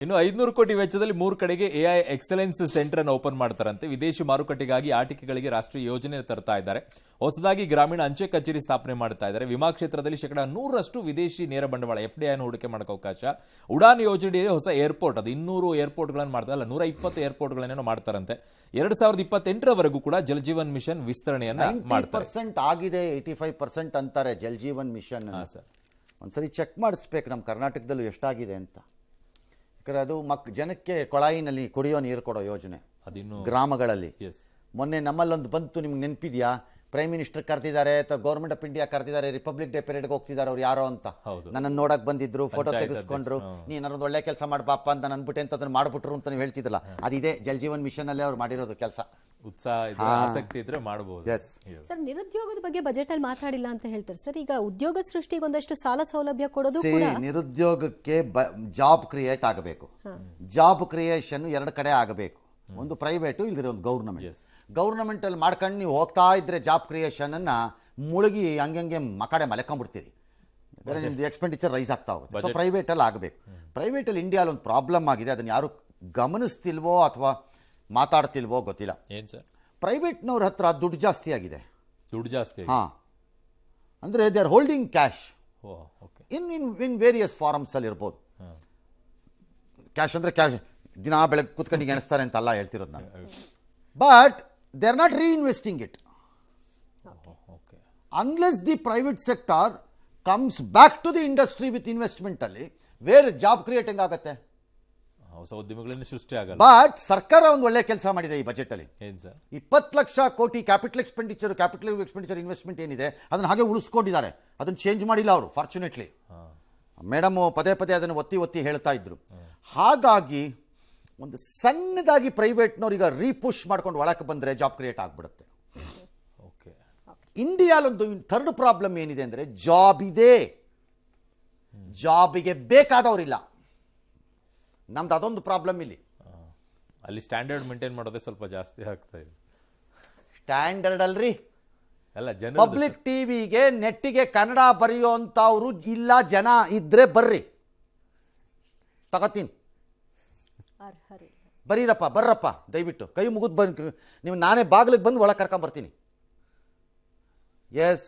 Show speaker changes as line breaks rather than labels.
ಇನ್ನು 500 ಕೋಟಿ ವೆಚ್ಚದಲ್ಲಿ 3 ಕಡೆಗೆ ಎಐ ಎಕ್ಸಲೆನ್ಸ್ ಸೆಂಟರ್ ಅನ್ನು ಓಪನ್ ಮಾಡ್ತಾರಂತೆ. ವಿದೇಶಿ ಮಾರುಕಟ್ಟೆಗಾಗಿ ಆಟಿಕೆಗಳಿಗೆ ರಾಷ್ಟ್ರೀಯ ಯೋಜನೆ ತರ್ತಾ ಇದ್ದಾರೆ. ಹೊಸದಾಗಿ ಗ್ರಾಮೀಣ ಅಂಚೆ ಕಚೇರಿ ಸ್ಥಾಪನೆ ಮಾಡ್ತಾ ಇದ್ದಾರೆ. ವಿಮಾ ಕ್ಷೇತ್ರದಲ್ಲಿ 100% ವಿದೇಶಿ ನೇರ ಬಂಡವಾಳ FDI ಅನ್ನು ಹೂಡಿಕೆ ಮಾಡಕ್ಕೆ ಅವಕಾಶ. ಉಡಾನ್ ಯೋಜನೆಯಲ್ಲಿ ಹೊಸ ಏರ್ಪೋರ್ಟ್, ಅದು 200 ಏರ್ಪೋರ್ಟ್ಗಳನ್ನು ಮಾಡ್ತಾರಲ್ಲ, 120 ಏರ್ಪೋರ್ಟ್ಗಳನ್ನೇನೋ ಮಾಡ್ತಾರಂತೆ. 2028ರವರೆಗೂ ಕೂಡ ಜಲ್ ಜೀವನ್ ಮಿಷನ್ ವಿಸ್ತರಣೆಯನ್ನ ಮಾಡ್ತಾರೆ.
90% ಆಗಿದೆ, 85% ಅಂತಾರೆ ಜಲ್ ಜೀವನ್ ಮಿಷನ್. ಒಂದ್ಸರಿ ಚೆಕ್ ಮಾಡಿಸ್ಬೇಕು ನಮ್ಮ ಕರ್ನಾಟಕದಲ್ಲೂ ಎಷ್ಟಾಗಿದೆ ಅಂತ. ಯಾಕಂದ್ರೆ ಅದು ಜನಕ್ಕೆ ಕೊಳಾಯಿನಲ್ಲಿ ಕುಡಿಯೋ ನೀರು ಕೊಡೋ ಯೋಜನೆ ಗ್ರಾಮಗಳಲ್ಲಿ. ಮೊನ್ನೆ ನಮ್ಮಲ್ಲೊಂದು ಬಂತು, ನಿಮ್ಗೆ ನೆನಪಿದ್ಯಾ? ಪ್ರೈಮ್ ಮಿನಿಸ್ಟರ್ ಕರೆದಿದ್ದಾರೆ ಅಥವಾ ಗೌರ್ಮೆಂಟ್ ಆಫ್ ಇಂಡಿಯಾ ಕರೆದಿದ್ದಾರೆ, ರಿಪಬ್ಲಿಕ್ ಡೇ ಪೆರೇಡ್ಗೆ ಹೋಗ್ತಿದ್ದಾರೆ ಅವ್ರು ಯಾರೋ ಅಂತ. ನನ್ನನ್ನು ನೋಡಕ್ ಬಂದಿದ್ರು, ಫೋಟೋ ತೆಗೆಸ್ಕೊಂಡ್ರು, ನೀನಾರು ಒಳ್ಳೆ ಕೆಲಸ ಮಾಡ್ಬಾಪ ಅಂತ ನನ್ಬಿಟ್ಟೆ ಅಂತ ಅದನ್ನ ಮಾಡ್ಬಿಟ್ರು ಅಂತ ನೀವು ಹೇಳ್ತಿದ್ರಲ್ಲ, ಅದಿದೆ ಜಲ್ ಜೀವನ್ ಮಿಷನ್ ಅಲ್ಲೇ ಅವ್ರು ಮಾಡಿರೋದು ಕೆಲಸ.
ಉತ್ಸಾಹ ಆಸಕ್ತಿ ಇದ್ರೆ ಮಾಡಬಹುದು.
ಸರ್, ನಿರುದ್ಯೋಗದ ಬಗ್ಗೆ ಬಜೆಟ್ ಅಲ್ಲಿ ಮಾತಾಡಿಲ್ಲ ಅಂತ ಹೇಳ್ತಾರೆ ಸರ್. ಈಗ ಉದ್ಯೋಗ ಸೃಷ್ಟಿಗೆ ಒಂದಷ್ಟು ಸಾಲ ಸೌಲಭ್ಯ ಕೊಡೋದು ಕೂಡ
ನಿರುದ್ಯೋಗಕ್ಕೆ ಜಾಬ್ ಕ್ರಿಯೇಟ್ ಆಗಬೇಕು. ಜಾಬ್ ಕ್ರಿಯೇಷನ್ ಎರಡು ಕಡೆ ಆಗಬೇಕು, ಒಂದು ಪ್ರೈವೇಟು, ಇಲ್ದಿರೋ ಒಂದು ಗೌರ್ನಮೆಂಟ್ ಅಲ್ಲಿ ಮಾಡ್ಕೊಂಡು ನೀವು ಹೋಗ್ತಾ ಇದ್ರೆ ಜಾಬ್ ಕ್ರಿಯೇಷನ್ ಅನ್ನ ಮುಳುಗಿ ಹಂಗೆ ಮಕಡೆ ಮಲೆಕೊಂಡ್ಬಿಡ್ತೀರಿ, ನಿಮ್ದು ಎಕ್ಸ್ಪೆಂಡಿಚರ್ ರೈಸ್ ಆಗ್ತಾ ಹೋಗುತ್ತೆ. ಸೊ ಪ್ರೈವೇಟ್ ಅಲ್ಲಿ ಆಗಬೇಕು. ಪ್ರೈವೇಟ್ ಅಲ್ಲಿ ಇಂಡಿಯಾದಲ್ಲಿ ಒಂದು ಪ್ರಾಬ್ಲಮ್ ಆಗಿದೆ, ಅದನ್ನ ಯಾರು ಗಮನಿಸ್ತಿಲ್ವೋ ಅಥವಾ ಮಾತಾಡ್ತಿಲ್ವೋ ಗೊತ್ತಿಲ್ಲ.
ಏನ್ ಸರ್?
ಪ್ರೈವೇಟ್ನವ್ರ ಹತ್ರ ದುಡ್ಡು ಜಾಸ್ತಿ ಆಗಿದೆ.
ದುಡ್ಡು ಜಾಸ್ತಿ?
ಹಾ, ಅಂದ್ರೆ they are holding cash in various forms ಅಲ್ಲಿ ಇರ್ಬೋದು. ಕ್ಯಾಶ್ ಅಂದ್ರೆ ಕ್ಯಾಶ್ ದಿನ ಬೆಳಗ್ಗೆ ಕೂತ್ಕೊಂಡು ಎಣಿಸ್ತಾರೆ ಅಂತ ಅಲ್ಲ ಹೇಳ್ತಿರೋದು ನಾನು. But they are not reinvesting it unless the private sector comes back to the industry with investment ಅಲ್ಲಿ ವೇರ್ ಜಾಬ್ ಕ್ರಿಯೇಟಿಂಗ್ ಆಗುತ್ತೆ,
ಹೊಸ ಉದ್ಯಮಗಳನ್ನು ಸೃಷ್ಟಿ ಆಗಲ್ಲ.
ಬಟ್ ಸರ್ಕಾರ ಒಂದು ಒಳ್ಳೆ ಕೆಲಸ ಮಾಡಿದೆ ಈ ಬಜೆಟ್ ಅಲ್ಲಿ. 20 ಲಕ್ಷ ಕೋಟಿ ಕ್ಯಾಪಿಟಲ್ ಎಕ್ಸ್ಪೆಂಡಿಚರ್ ಇನ್ವೆಸ್ಟ್ಮೆಂಟ್ ಏನಿದೆ ಅದನ್ನ ಹಾಗೆ ಉಳಿಸ್ಕೊಂಡಿದ್ದಾರೆ, ಅದನ್ನ ಚೇಂಜ್ ಮಾಡಿಲ್ಲ ಅವರು. ಫಾರ್ಚುನೇಟ್ಲಿ ಮೇಡಮ್ ಪದೇ ಪದೇ ಅದನ್ನು ಒತ್ತಿ ಹೇಳ್ತಾ ಇದ್ರು. ಹಾಗಾಗಿ ಒಂದು ಸಣ್ಣದಾಗಿ ಪ್ರೈವೇಟ್ನವ್ರೀಗ ರೀಪುಷ್ ಮಾಡ್ಕೊಂಡು ಒಳಕ್ಕೆ ಬಂದರೆ ಜಾಬ್ ಕ್ರಿಯೇಟ್ ಆಗಿಬಿಡುತ್ತೆ. ಇಂಡಿಯಾಲೊಂದು ಥರ್ಡ್ ಪ್ರಾಬ್ಲಮ್ ಏನಿದೆ ಅಂದರೆ ಜಾಬ್ ಇದೆ, ಜಾಬಿಗೆ ಬೇಕಾದವರಿಲ್ಲ. ನಮ್ದು ಅದೊಂದು ಪ್ರಾಬ್ಲಮ್ ಇಲ್ಲಿ.
ಅಲ್ಲಿ ಸ್ಟ್ಯಾಂಡರ್ಡ್ ಮೇಂಟೈನ್ ಮಾಡೋದೇ ಸ್ವಲ್ಪ ಜಾಸ್ತಿ ಆಗ್ತಾ ಇದೆ.
ಸ್ಟ್ಯಾಂಡರ್ಡ್ ಅಲ್ರಿ,
ಅಲ್ಲ ಜನ
ಪಬ್ಲಿಕ್ ಟಿವಿಗೆ ನೆಟ್ಟಿಗೆ ಕನ್ನಡ ಬರೆಯುವಂಥವ್ರು ಇಲ್ಲ. ಜನ ಇದ್ರೆ ಬರ್ರಿ, ತಗೋತೀನಿ, ಬರೀರಪ್ಪ, ಬರ್ರಪ್ಪ ದಯವಿಟ್ಟು, ಕೈ ಮುಗಿದು ಬಂದು ನೀವು ನಾನೇ ಬಾಗಿಲಿಗೆ ಬಂದು ಒಳಗೆ ಕರ್ಕೊಂಬರ್ತೀನಿ. ಎಸ್